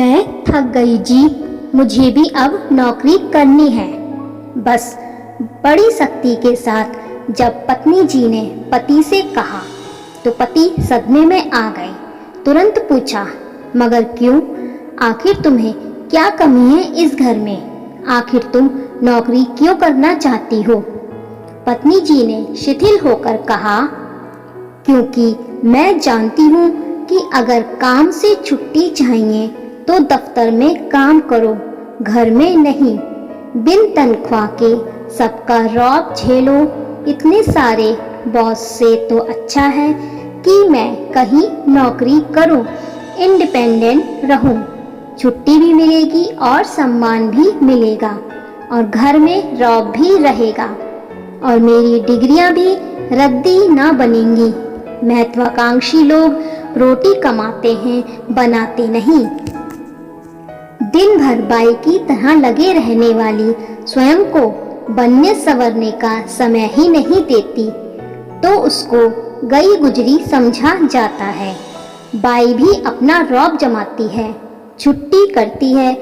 मैं थक गई जी, मुझे भी अब नौकरी करनी है। बस बड़ी सख्ती के साथ जब पत्नी जी ने पति से कहा तो पति सदमे में आ गए। तुरंत पूछा, मगर क्यों? आखिर तुम्हें क्या कमी है इस घर में? आखिर तुम नौकरी क्यों करना चाहती हो? पत्नी जी ने शिथिल होकर कहा, क्योंकि मैं जानती हूँ कि अगर काम से छुट्टी चाहिए तो दफ्तर में काम करो, घर में नहीं। बिन तनख्वाह के सबका रौब झेलो। इतने सारे बॉस से तो अच्छा है कि मैं कहीं नौकरी करूं, इंडिपेंडेंट रहूं। छुट्टी भी मिलेगी और सम्मान भी मिलेगा और घर में रौब भी रहेगा और मेरी डिग्रियां भी रद्दी ना बनेंगी। महत्वाकांक्षी लोग रोटी कमाते हैं, बनाते नहीं। दिन भर बाई की तरह लगे रहने वाली स्वयं को बनने संवरने का समय ही नहीं देती तो उसको गई गुजरी समझा जाता है। बाई भी अपना रौब जमाती है, छुट्टी करती है,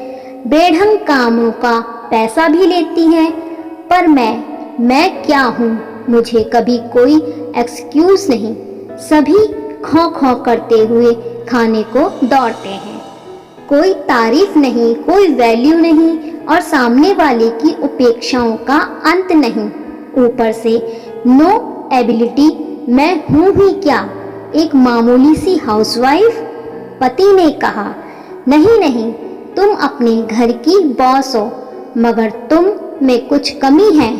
बेढंग कामों का पैसा भी लेती है। पर मैं क्या हूँ? मुझे कभी कोई एक्सक्यूज नहीं। सभी खौं खौं करते हुए खाने को दौड़ते हैं। कोई तारीफ नहीं, कोई वैल्यू नहीं और सामने वाले की उपेक्षाओं का अंत नहीं। ऊपर से नो एबिलिटी। मैं हूँ ही क्या, एक मामूली सी हाउसवाइफ? पति ने कहा, नहीं, तुम अपने घर की बॉस हो, मगर तुम में कुछ कमी है।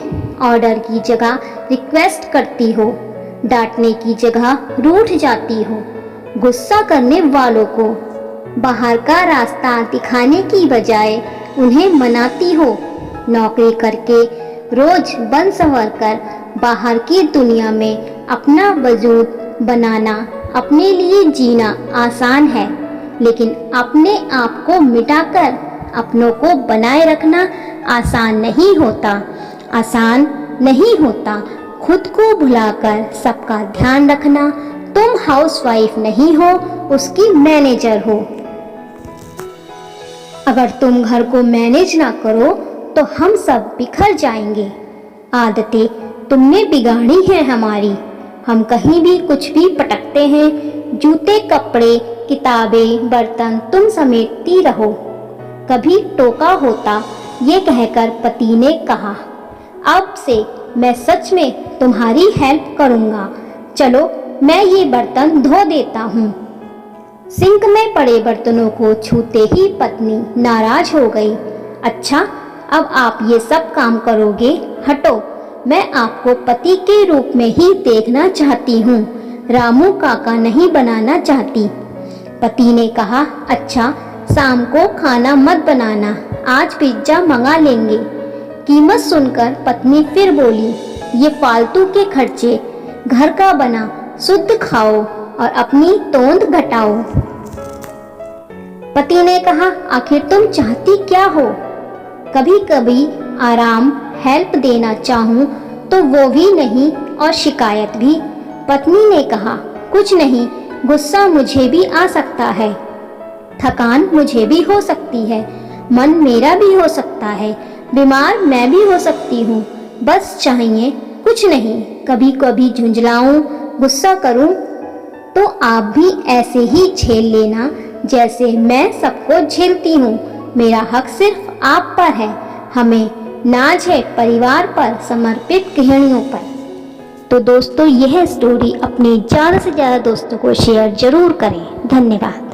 ऑर्डर की जगह रिक्वेस्ट करती हो, डांटने की जगह रूठ जाती हो, गुस्सा करने वालों को बाहर का रास्ता दिखाने की बजाय उन्हें मनाती हो। नौकरी करके रोज बन संवर कर बाहर की दुनिया में अपना वजूद बनाना, अपने लिए जीना आसान है, लेकिन अपने आप को मिटाकर अपनों को बनाए रखना आसान नहीं होता। आसान नहीं होता खुद को भुलाकर सबका ध्यान रखना। तुम हाउसवाइफ नहीं हो, उसकी मैनेजर हो। अगर तुम घर को मैनेज ना करो तो हम सब बिखर जाएंगे। आदतें तुमने बिगाड़ी हैं हमारी। हम कहीं भी कुछ भी पटकते हैं। जूते, कपड़े, किताबें, बर्तन तुम समेटती रहो। कभी टोका होता, ये कहकर पति ने कहा, अब से मैं सच में तुम्हारी हेल्प करूँगा। चलो मैं ये बर्तन धो देता हूँ। सिंक में पड़े बर्तनों को छूते ही पत्नी नाराज हो गई। अच्छा, अब आप ये सब काम करोगे? हटो, मैं आपको पति के रूप में ही देखना चाहती हूँ, रामू काका नहीं बनाना चाहती। पति ने कहा, अच्छा शाम को खाना मत बनाना, आज पिज्जा मंगा लेंगे। कीमत सुनकर पत्नी फिर बोली, ये फालतू के खर्चे, घर का बना शुद्ध खाओ और अपनी तोंद घटाओ। पति ने कहा, आखिर तुम चाहती क्या हो? कभी कभी आराम, हेल्प देना चाहूं तो वो भी नहीं और शिकायत भी। पत्नी ने कहा, कुछ नहीं, गुस्सा मुझे भी आ सकता है, थकान मुझे भी हो सकती है, मन मेरा भी हो सकता है, बीमार मैं भी हो सकती हूँ। बस चाहिए कुछ नहीं, कभी कभी झुंझलाऊं, गुस्सा करूं तो आप भी ऐसे ही झेल लेना जैसे मैं सबको झेलती हूँ। मेरा हक सिर्फ आप पर है। हमें नाज है परिवार पर समर्पित गृहिणियों पर। तो दोस्तों, यह स्टोरी अपने ज़्यादा से ज़्यादा दोस्तों को शेयर जरूर करें। धन्यवाद।